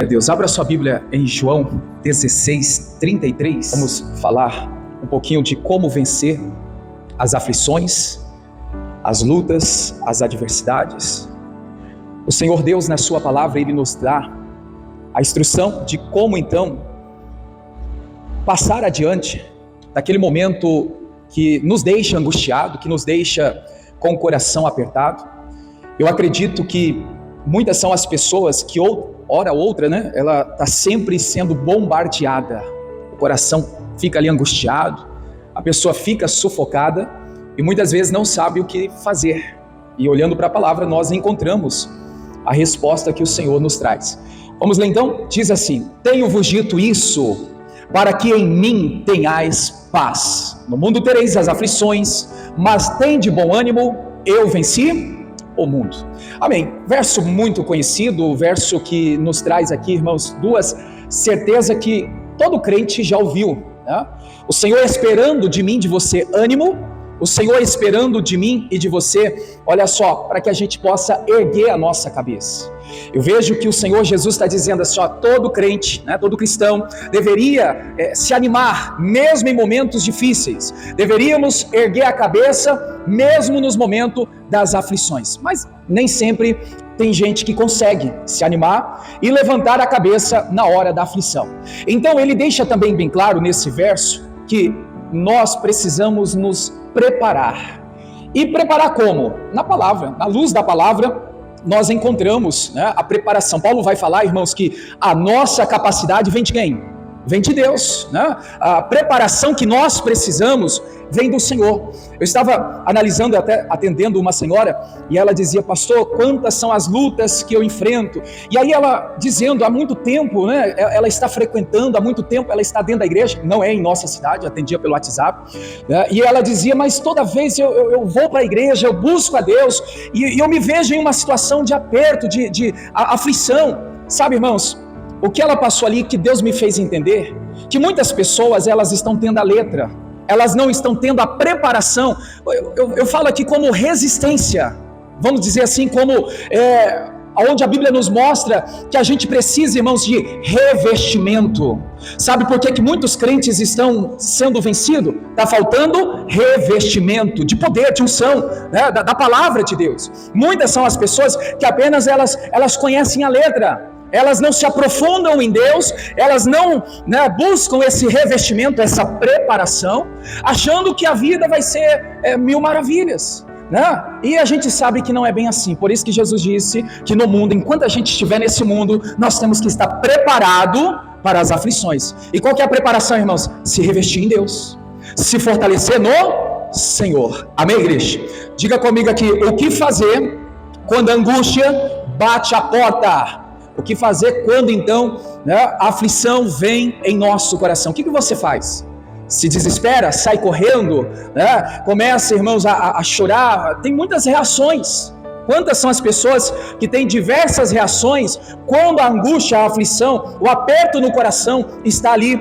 Deus, abra sua Bíblia em João 16:33. Vamos falar um pouquinho de como vencer as aflições, as lutas, as adversidades. O Senhor Deus, na sua palavra, Ele nos dá a instrução de como então passar adiante daquele momento que nos deixa angustiado, que nos deixa com o coração apertado. Eu acredito que muitas são as pessoas que hora ou outra, ela está sempre sendo bombardeada, o coração fica ali angustiado, a pessoa fica sufocada e muitas vezes não sabe o que fazer. E olhando para a palavra, nós encontramos a resposta que o Senhor nos traz. Vamos ler então? Diz assim: tenho-vos dito isso, para que em mim tenhais paz. No mundo tereis as aflições, mas tende bom ânimo, eu venci o mundo. Amém. Verso muito conhecido, o verso que nos traz aqui, irmãos, duas certezas que todo crente já ouviu, né? O Senhor esperando de mim, de você, ânimo. O Senhor esperando de mim e de você, olha só, para que a gente possa erguer a nossa cabeça. Eu vejo que o Senhor Jesus está dizendo assim, todo crente, todo cristão deveria se animar, mesmo em momentos difíceis. Deveríamos erguer a cabeça, mesmo nos momentos das aflições. Mas nem sempre tem gente que consegue se animar e levantar a cabeça na hora da aflição. Então ele deixa também bem claro nesse verso que nós precisamos nos preparar. E preparar como? Na palavra, na luz da palavra, nós encontramos a preparação. Paulo vai falar, irmãos, que a nossa capacidade vem de quem? Vem de Deus, A preparação que nós precisamos vem do Senhor. Eu estava analisando, até atendendo uma senhora, e ela dizia: pastor, quantas são as lutas que eu enfrento? E aí ela dizendo, há muito tempo, ela está frequentando, há muito tempo ela está dentro da igreja, não é em nossa cidade, atendia pelo WhatsApp, e ela dizia, mas toda vez eu vou para a igreja, eu busco a Deus, e eu me vejo em uma situação de aperto, de aflição, sabe, irmãos? O que ela passou ali, que Deus me fez entender, que muitas pessoas, elas estão tendo a letra, elas não estão tendo a preparação. Eu falo aqui como resistência, vamos dizer assim, como onde a Bíblia nos mostra que a gente precisa, irmãos, de revestimento. Sabe por que muitos crentes estão sendo vencidos? Está faltando revestimento de poder, de unção, da palavra de Deus. Muitas são as pessoas que apenas elas conhecem a letra, elas não se aprofundam em Deus, elas não buscam esse revestimento, essa preparação, achando que a vida vai ser mil maravilhas, E a gente sabe que não é bem assim. Por isso que Jesus disse que no mundo, enquanto a gente estiver nesse mundo, nós temos que estar preparado para as aflições. E qual que é a preparação, irmãos? Se revestir em Deus, se fortalecer no Senhor. Amém, igreja? Diga comigo aqui, o que fazer quando a angústia bate a porta? O que fazer quando então a aflição vem em nosso coração? O que você faz? Se desespera, sai correndo, começa, irmãos, a chorar. Tem muitas reações. Quantas são as pessoas que têm diversas reações quando a angústia, a aflição, o aperto no coração está ali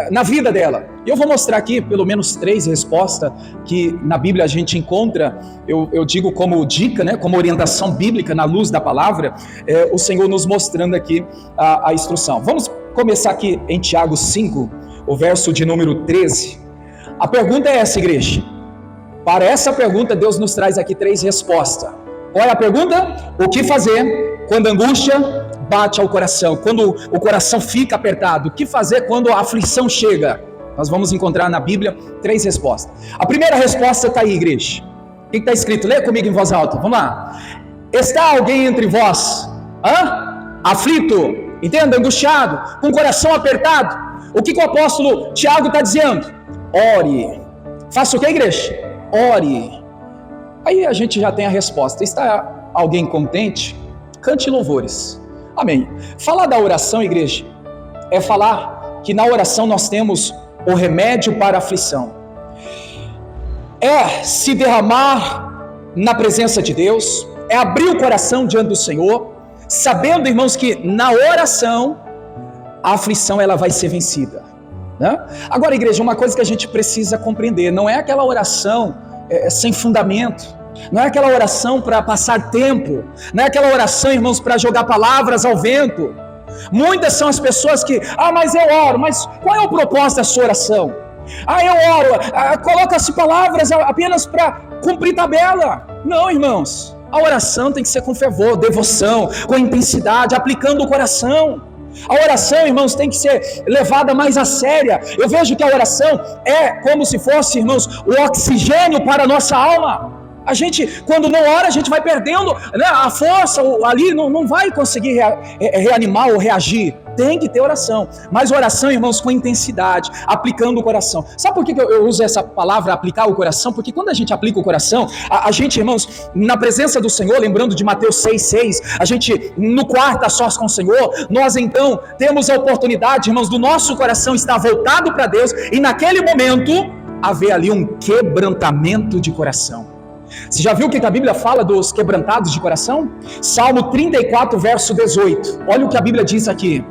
na vida dela? E eu vou mostrar aqui pelo menos 3 respostas que na Bíblia a gente encontra, eu digo como dica, como orientação bíblica na luz da palavra, o Senhor nos mostrando aqui a instrução. Vamos começar aqui em Tiago 5, o verso de número 13. A pergunta é essa, igreja. Para essa pergunta, Deus nos traz aqui 3 respostas. Qual é a pergunta? O que fazer quando a angústia bate ao coração? Quando o coração fica apertado? O que fazer quando a aflição chega? Nós vamos encontrar na Bíblia 3 respostas. A primeira resposta está aí, igreja. O que está escrito? Lê comigo em voz alta. Vamos lá. Está alguém entre vós aflito, entenda, angustiado, com o coração apertado? O que o apóstolo Tiago está dizendo? Ore. Faça o que, igreja? Ore. Aí a gente já tem a resposta. Está alguém contente? Cante louvores. Amém. Falar da oração, igreja, é falar que na oração nós temos o remédio para a aflição. É se derramar na presença de Deus, é abrir o coração diante do Senhor, sabendo, irmãos, que na oração a aflição ela vai ser vencida, Agora, igreja, uma coisa que a gente precisa compreender, não é aquela oração sem fundamento, não é aquela oração para passar tempo, não é aquela oração, irmãos, para jogar palavras ao vento. Muitas são as pessoas que, mas eu oro, mas qual é o propósito da sua oração? Eu oro, coloca-se palavras apenas para cumprir tabela. Não, irmãos, a oração tem que ser com fervor, devoção, com intensidade, aplicando o coração. A oração, irmãos, tem que ser levada mais a séria. Eu vejo que a oração é como se fosse, irmãos, o oxigênio para a nossa alma. A gente, quando não ora, a gente vai perdendo, né, a força ali, não vai conseguir reanimar ou reagir. Tem que ter oração, mas oração, irmãos, com intensidade, aplicando o coração. Sabe por que eu uso essa palavra, aplicar o coração? Porque quando a gente aplica o coração, a gente, irmãos, na presença do Senhor, lembrando de Mateus 6,6, a gente, no quarto a sós com o Senhor, nós então temos a oportunidade, irmãos, do nosso coração estar voltado para Deus, e naquele momento, haver ali um quebrantamento de coração. Você já viu o que a Bíblia fala dos quebrantados de coração? Salmo 34, verso 18. Olha o que a Bíblia diz aqui.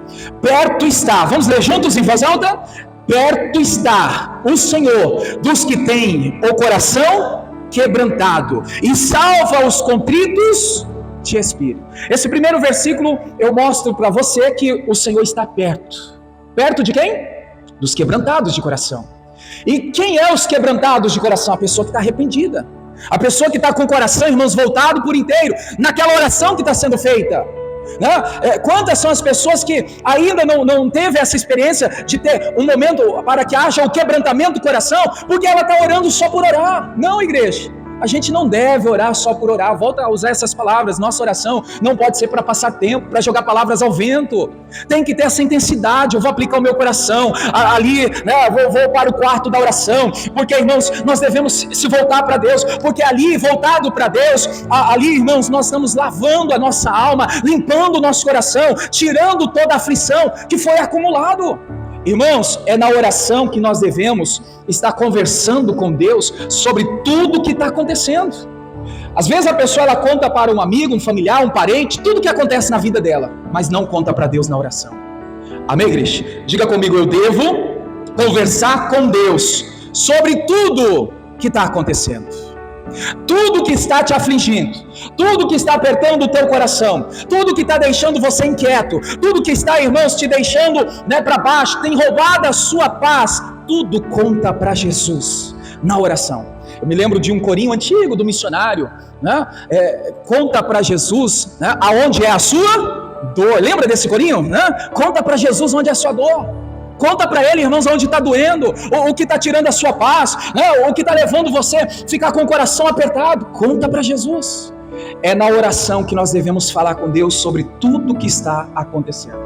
Perto está, vamos ler juntos em voz alta? Perto está o Senhor dos que têm o coração quebrantado e salva os contritos de espírito. Esse primeiro versículo eu mostro para você que o Senhor está perto. Perto de quem? Dos quebrantados de coração. E quem é os quebrantados de coração? A pessoa que está arrependida. A pessoa que está com o coração, irmãos, voltado por inteiro naquela oração que está sendo feita, né? Quantas são as pessoas que ainda não teve essa experiência de ter um momento para que haja o quebrantamento do coração, porque ela está orando só por orar? Não, igreja, a gente não deve orar só por orar. Volta a usar essas palavras. Nossa oração não pode ser para passar tempo, para jogar palavras ao vento. Tem que ter essa intensidade. Eu vou aplicar o meu coração ali, né? Vou para o quarto da oração, porque, irmãos, nós devemos se voltar para Deus, porque ali, voltado para Deus, ali, irmãos, nós estamos lavando a nossa alma, limpando o nosso coração, tirando toda a aflição que foi acumulado. Irmãos, é na oração que nós devemos estar conversando com Deus sobre tudo que está acontecendo. Às vezes a pessoa ela conta para um amigo, um familiar, um parente, tudo que acontece na vida dela, mas não conta para Deus na oração. Amém, igreja? Diga comigo, eu devo conversar com Deus sobre tudo que está acontecendo. Tudo que está te afligindo, tudo que está apertando o teu coração, tudo que está deixando você inquieto, tudo que está, irmãos, te deixando, né, para baixo, tem roubado a sua paz, tudo conta para Jesus na oração. Eu me lembro de um corinho antigo do missionário, né? Conta para Jesus, né, aonde é a sua dor. Lembra desse corinho? Né? Conta para Jesus onde é a sua dor. Conta para ele, irmãos, onde está doendo, o que está tirando a sua paz, né? O que está levando você a ficar com o coração apertado. Conta para Jesus. É na oração que nós devemos falar com Deus sobre tudo que está acontecendo.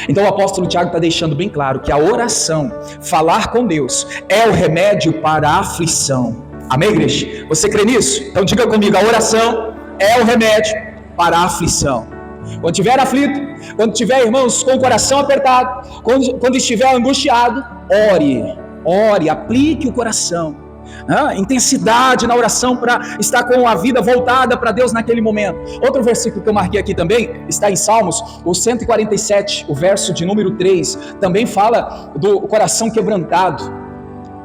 Então o apóstolo Tiago está deixando bem claro que a oração, falar com Deus, é o remédio para a aflição. Amém, igreja? Você crê nisso? Então diga comigo, a oração é o remédio para a aflição. Quando estiver aflito, quando estiver, irmãos, com o coração apertado, quando estiver angustiado, ore, aplique o coração, intensidade na oração para estar com a vida voltada para Deus naquele momento. Outro versículo que eu marquei aqui também está em Salmos, o 147, o verso de número 3, também fala do coração quebrantado.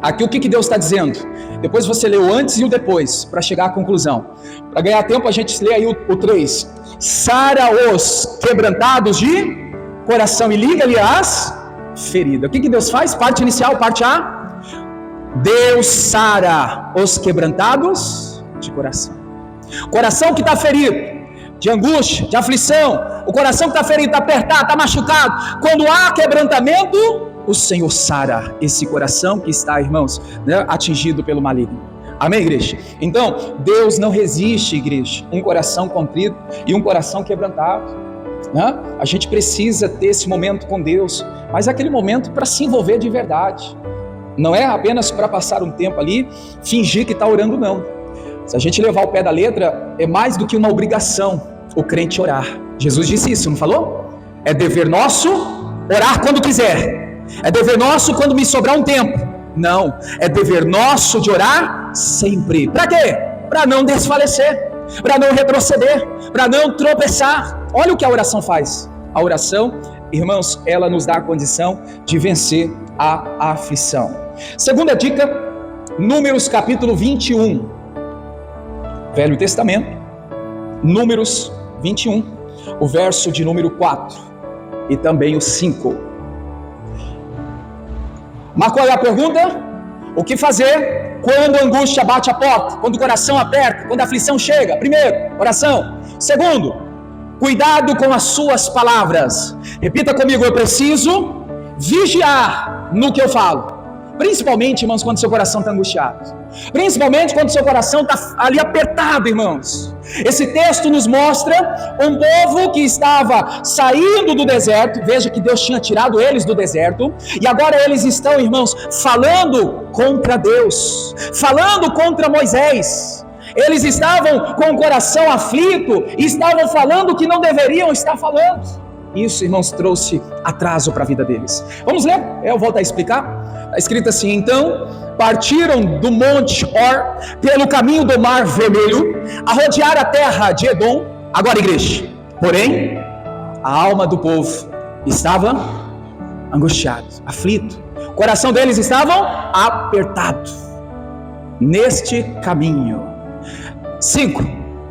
Aqui o que Deus está dizendo? Depois você lê o antes e o depois, para chegar à conclusão. Para ganhar tempo a gente lê aí o 3. Sara os quebrantados de coração e liga-lhe as feridas. O que Deus faz? Parte inicial, parte A. Deus sara os quebrantados de coração. Coração que está ferido, de angústia, de aflição. O coração que está ferido, está apertado, está machucado. Quando há quebrantamento, o Senhor sara esse coração que está, irmãos, né, atingido pelo maligno. Amém, igreja? Então, Deus não resiste, igreja, um coração contrito e um coração quebrantado, né? A gente precisa ter esse momento com Deus, mas aquele momento para se envolver de verdade. Não é apenas para passar um tempo ali, fingir que está orando, não. Se a gente levar o pé da letra, é mais do que uma obrigação o crente orar. Jesus disse isso, não falou? É dever nosso orar quando quiser. É dever nosso quando me sobrar um tempo. Não, é dever nosso de orar sempre. Para quê? Para não desfalecer, para não retroceder, para não tropeçar. Olha o que a oração faz. A oração, irmãos, ela nos dá a condição de vencer a aflição. Segunda dica, Números capítulo 21. Velho Testamento, Números 21, o verso de número 4. e também o 5. Marcou aí a pergunta? O que fazer quando a angústia bate a porta? Quando o coração aperta? Quando a aflição chega? Primeiro, oração. Segundo, cuidado com as suas palavras. Repita comigo: eu preciso vigiar no que eu falo. Principalmente, irmãos, quando seu coração está angustiado. Principalmente quando seu coração está ali apertado, irmãos. Esse texto nos mostra um povo que estava saindo do deserto. Veja que Deus tinha tirado eles do deserto. E agora eles estão, irmãos, falando contra Deus. Falando contra Moisés. Eles estavam com o coração aflito e estavam falando o que não deveriam estar falando. Isso, irmãos, trouxe atraso para a vida deles. Vamos ler? Eu volto a explicar. Está escrito assim: então partiram do monte Or pelo caminho do mar Vermelho, a rodear a terra de Edom. Agora, igreja, porém, a alma do povo estava angustiada, aflito. O coração deles estava apertado neste caminho. 5.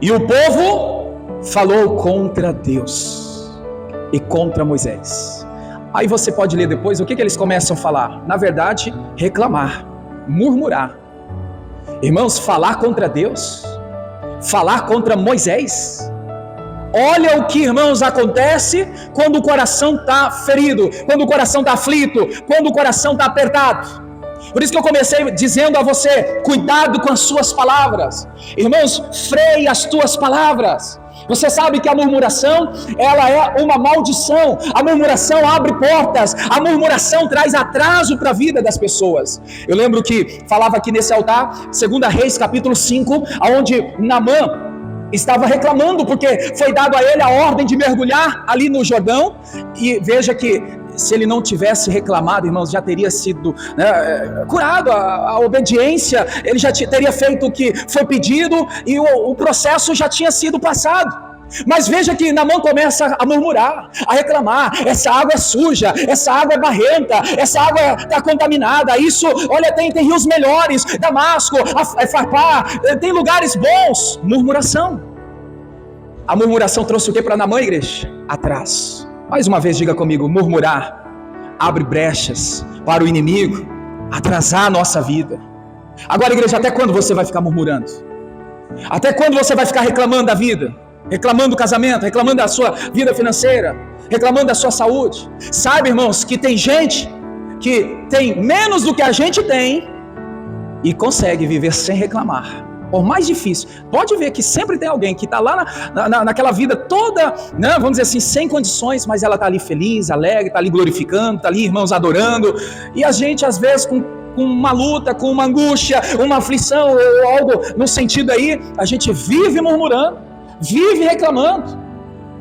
E o povo falou contra Deus e contra Moisés. Aí você pode ler depois o que eles começam a falar. Na verdade, reclamar, murmurar. Irmãos, falar contra Deus, falar contra Moisés. Olha o que, irmãos, acontece quando o coração está ferido, quando o coração está aflito, quando o coração está apertado. Por isso que eu comecei dizendo a você: cuidado com as suas palavras. Irmãos, freie as tuas palavras. Você sabe que a murmuração, ela é uma maldição. A murmuração abre portas. A murmuração traz atraso para a vida das pessoas. Eu lembro que falava aqui nesse altar, 2 Reis capítulo 5, onde Naamã estava reclamando porque foi dado a ele a ordem de mergulhar ali no Jordão. E veja que se ele não tivesse reclamado, irmãos, já teria sido curado. A obediência, ele já teria feito o que foi pedido e o processo já tinha sido passado. Mas veja que Naamã começa a murmurar, a reclamar: essa água é suja, essa água é barrenta, essa água está contaminada. Isso, olha, tem rios melhores, Damasco, Farpá, tem lugares bons. Murmuração. A murmuração trouxe o que para Naamã, igreja? Atrás. Mais uma vez diga comigo: murmurar abre brechas para o inimigo atrasar a nossa vida. Agora, igreja, até quando você vai ficar murmurando? Até quando você vai ficar reclamando da vida? Reclamando do casamento, reclamando da sua vida financeira, reclamando da sua saúde? Sabe, irmãos, que tem gente que tem menos do que a gente tem e consegue viver sem reclamar. Por mais difícil, pode ver que sempre tem alguém que está lá naquela vida toda, né, vamos dizer assim, sem condições, mas ela está ali feliz, alegre, está ali glorificando, está ali, irmãos, adorando. E a gente, às vezes, com uma luta, com uma angústia, uma aflição, ou algo no sentido aí, a gente vive murmurando, vive reclamando.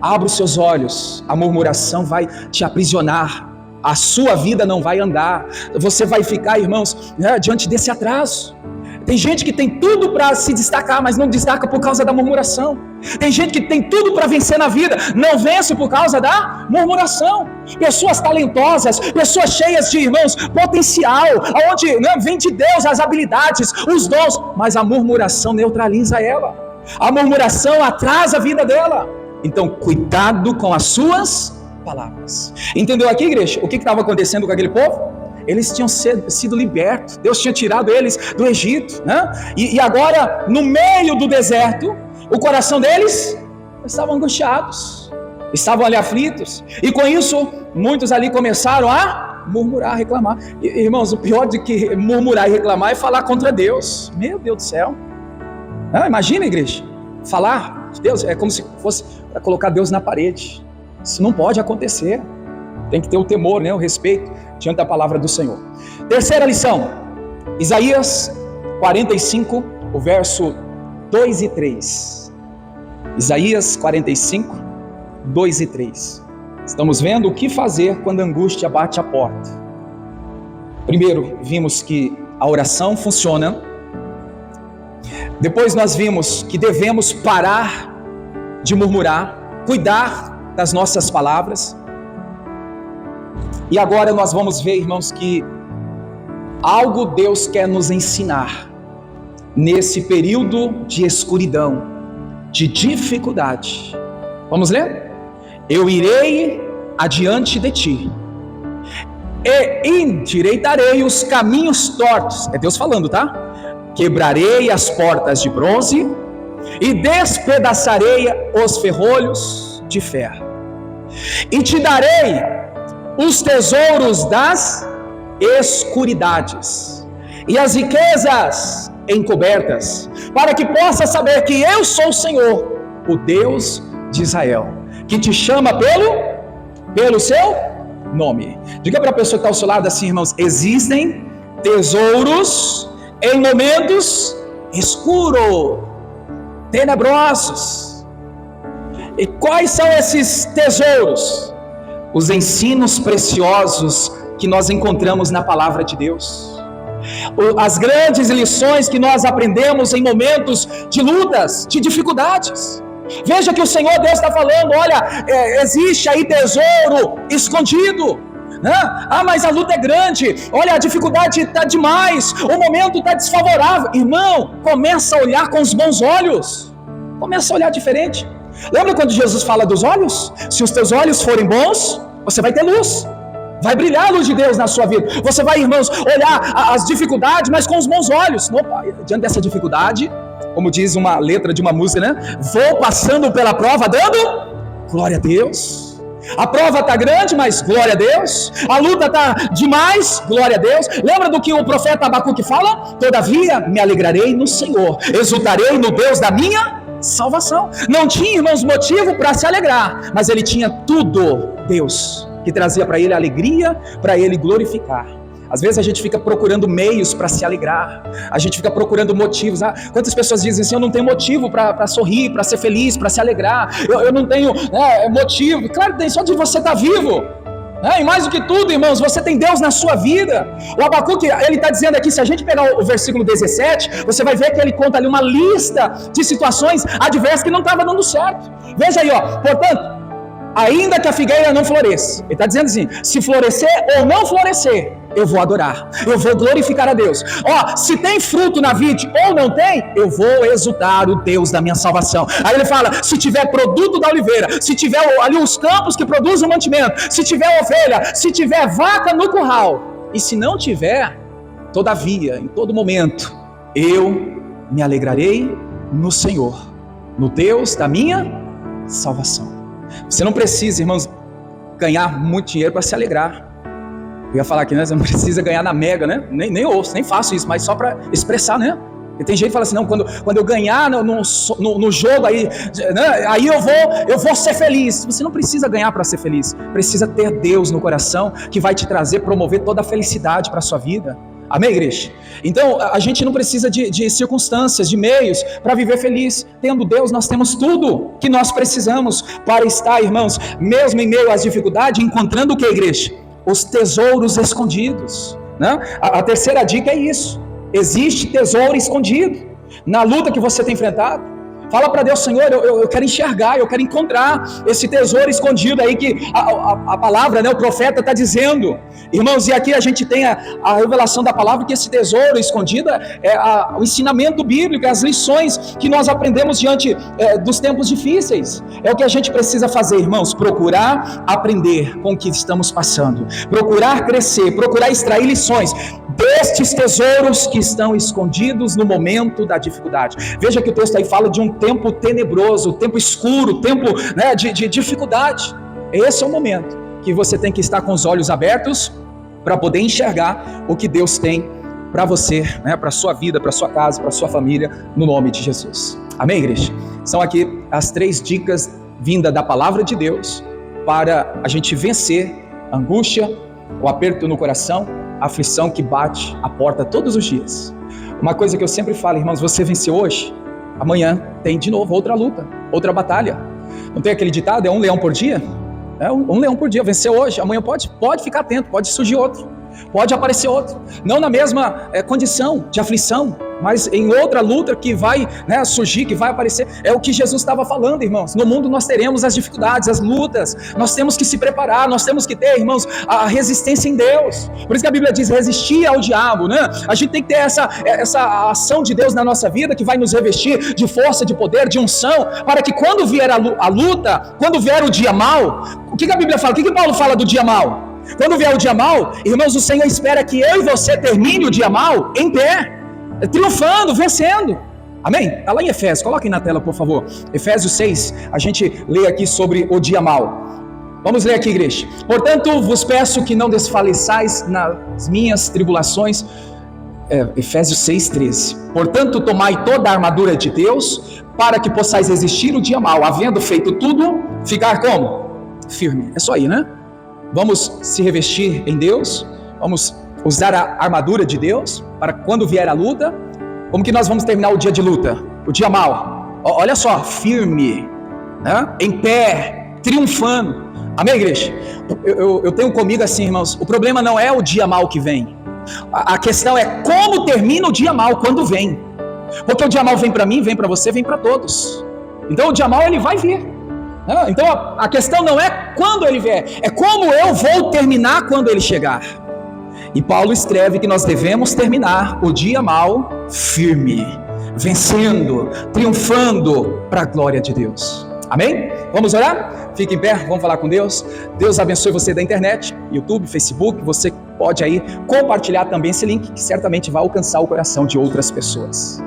Abra os seus olhos, a murmuração vai te aprisionar, a sua vida não vai andar, você vai ficar, irmãos, né, diante desse atraso. Tem gente que tem tudo para se destacar, mas não destaca por causa da murmuração. Tem gente que tem tudo para vencer na vida, não vence por causa da murmuração. Pessoas talentosas, pessoas cheias de, irmãos, potencial, onde vem de Deus as habilidades, os dons, mas a murmuração neutraliza ela. A murmuração atrasa a vida dela. Então, cuidado com as suas palavras. Entendeu aqui, igreja? O que estava acontecendo com aquele povo? Eles tinham sido libertos, Deus tinha tirado eles do Egito, né? E agora, no meio do deserto, o coração deles estavam angustiados, estavam ali aflitos, e com isso, muitos ali começaram a murmurar, reclamar. Irmãos, o pior de que murmurar e reclamar é falar contra Deus. Meu Deus do céu! Imagina, igreja, falar de Deus é como se fosse para colocar Deus na parede. Isso não pode acontecer. Tem que ter o temor, o respeito diante da palavra do Senhor. Terceira lição, Isaías 45, o verso 2 e 3. Isaías 45, 2 e 3. Estamos vendo o que fazer quando a angústia bate a porta. Primeiro, vimos que a oração funciona. Depois nós vimos que devemos parar de murmurar, cuidar das nossas palavras. E agora nós vamos ver, irmãos, que algo Deus quer nos ensinar nesse período de escuridão, de dificuldade. Vamos ler? Eu irei adiante de ti, e endireitarei os caminhos tortos. É Deus falando, tá? Quebrarei as portas de bronze e despedaçarei os ferrolhos de ferro, e te darei os tesouros das escuridades e as riquezas encobertas, para que possa saber que eu sou o Senhor, o Deus de Israel, que te chama pelo seu nome. Diga para a pessoa que está ao seu lado assim, irmãos: existem tesouros em momentos escuros, tenebrosos. E quais são esses tesouros? Os ensinos preciosos que nós encontramos na palavra de Deus, as grandes lições que nós aprendemos em momentos de lutas, de dificuldades. Veja que o Senhor Deus está falando: olha, existe aí tesouro escondido, né? Ah, mas a luta é grande, olha, a dificuldade está demais, o momento está desfavorável. Irmão, começa a olhar com os bons olhos, começa a olhar diferente. Lembra quando Jesus fala dos olhos? Se os teus olhos forem bons, você vai ter luz, vai brilhar a luz de Deus na sua vida. Você vai, irmãos, olhar as dificuldades, mas com os bons olhos. Opa, diante dessa dificuldade, como diz uma letra de uma música, né? Vou passando pela prova dando glória a Deus. A prova está grande, mas glória a Deus. A luta está demais, glória a Deus. Lembra do que o profeta Abacuque fala? Todavia me alegrarei no Senhor, exultarei no Deus da minha salvação. Não tinha, irmãos, motivo para se alegrar, mas ele tinha tudo, Deus, que trazia para ele alegria, para ele glorificar. Às vezes a gente fica procurando meios para se alegrar, a gente fica procurando motivos. Quantas pessoas dizem assim: eu não tenho motivo para sorrir, para ser feliz, para se alegrar, eu não tenho motivo. Claro que tem, só de você estar vivo. E mais do que tudo, irmãos, você tem Deus na sua vida. O Abacuque, ele está dizendo aqui, se a gente pegar o versículo 17, você vai ver que ele conta ali uma lista de situações adversas que não estavam dando certo. Veja aí, portanto, ainda que a figueira não floresça, ele está dizendo assim: se florescer ou não florescer, eu vou adorar, eu vou glorificar a Deus. Se tem fruto na vide ou não tem, eu vou exultar o Deus da minha salvação. Aí ele fala: se tiver produto da oliveira, se tiver ali os campos que produzem mantimento, se tiver ovelha, se tiver vaca no curral, e se não tiver, todavia, em todo momento, eu me alegrarei no Senhor, no Deus da minha salvação. Você não precisa, irmãos, ganhar muito dinheiro para se alegrar. Eu ia falar aqui, né? Você não precisa ganhar na Mega, né? Nem ouço, nem faço isso, mas só para expressar, né? E tem gente que fala assim: não, quando eu ganhar no jogo aí, né? Aí eu vou ser feliz. Você não precisa ganhar para ser feliz, precisa ter Deus no coração, que vai te promover toda a felicidade para a sua vida. Amém, igreja? Então, a gente não precisa de circunstâncias, de meios para viver feliz. Tendo Deus, nós temos tudo que nós precisamos para estar, irmãos, mesmo em meio às dificuldades, encontrando o que, igreja? Os tesouros escondidos, né? A terceira dica é isso: existe tesouro escondido na luta que você tem enfrentado. Fala para Deus: Senhor, eu quero enxergar, eu quero encontrar esse tesouro escondido aí que a palavra, né, o profeta está dizendo. Irmãos, e aqui a gente tem a revelação da palavra, que esse tesouro escondido é o ensinamento bíblico, as lições que nós aprendemos diante dos tempos difíceis. É o que a gente precisa fazer, irmãos: procurar aprender com o que estamos passando, procurar crescer, procurar extrair lições destes tesouros que estão escondidos no momento da dificuldade. Veja que o texto aí fala de um tempo tenebroso, tempo escuro, tempo, né, de dificuldade. Esse é o momento que você tem que estar com os olhos abertos para poder enxergar o que Deus tem para você, né, para a sua vida, para a sua casa, para a sua família, no nome de Jesus. Amém, igreja? São aqui as 3 dicas vindas da palavra de Deus para a gente vencer a angústia, o aperto no coração, a aflição que bate a porta todos os dias. Uma coisa que eu sempre falo, irmãos: você venceu hoje, amanhã tem de novo outra luta, outra batalha. Não tem aquele ditado: é um leão por dia? É um leão por dia. Venceu hoje, amanhã pode ficar atento, pode surgir outro, pode aparecer outro, não na mesma condição de aflição, mas em outra luta que vai, né, surgir, que vai aparecer. É o que Jesus estava falando, irmãos. No mundo nós teremos as dificuldades, as lutas. Nós temos que se preparar, nós temos que ter, irmãos, a resistência em Deus. Por isso que a Bíblia diz: resistir ao diabo, né? A gente tem que ter essa ação de Deus na nossa vida, que vai nos revestir de força, de poder, de unção, para que quando vier a luta, quando vier o dia mau, O que a Bíblia fala? O que Paulo fala do dia mau? Quando vier o dia mau, irmãos, o Senhor espera que eu e você termine o dia mau em pé, triunfando, vencendo. Amém? Está lá em Efésios, coloquem na tela, por favor. Efésios 6, a gente lê aqui sobre o dia mau. Vamos ler aqui, igreja. Portanto, vos peço que não desfaleçais nas minhas tribulações. Efésios 6, 13. Portanto, tomai toda a armadura de Deus, para que possais resistir o dia mau, havendo feito tudo, ficar como? Firme. É só aí, né? Vamos se revestir em Deus, vamos usar a armadura de Deus, para quando vier a luta, como que nós vamos terminar o dia de luta? O dia mau. Olha só, firme, né? Em pé, triunfando. Amém, igreja? Eu tenho comigo assim, irmãos, o problema não é o dia mau que vem. A questão é como termina o dia mau quando vem. Porque o dia mau vem para mim, vem para você, vem para todos. Então o dia mau ele vai vir. Então a questão não é quando ele vier, é como eu vou terminar quando ele chegar. E Paulo escreve que nós devemos terminar o dia mau firme, vencendo, triunfando para a glória de Deus. Amém? Vamos orar? Fique em pé, vamos falar com Deus. Deus abençoe você da internet, YouTube, Facebook. Você pode aí compartilhar também esse link, que certamente vai alcançar o coração de outras pessoas.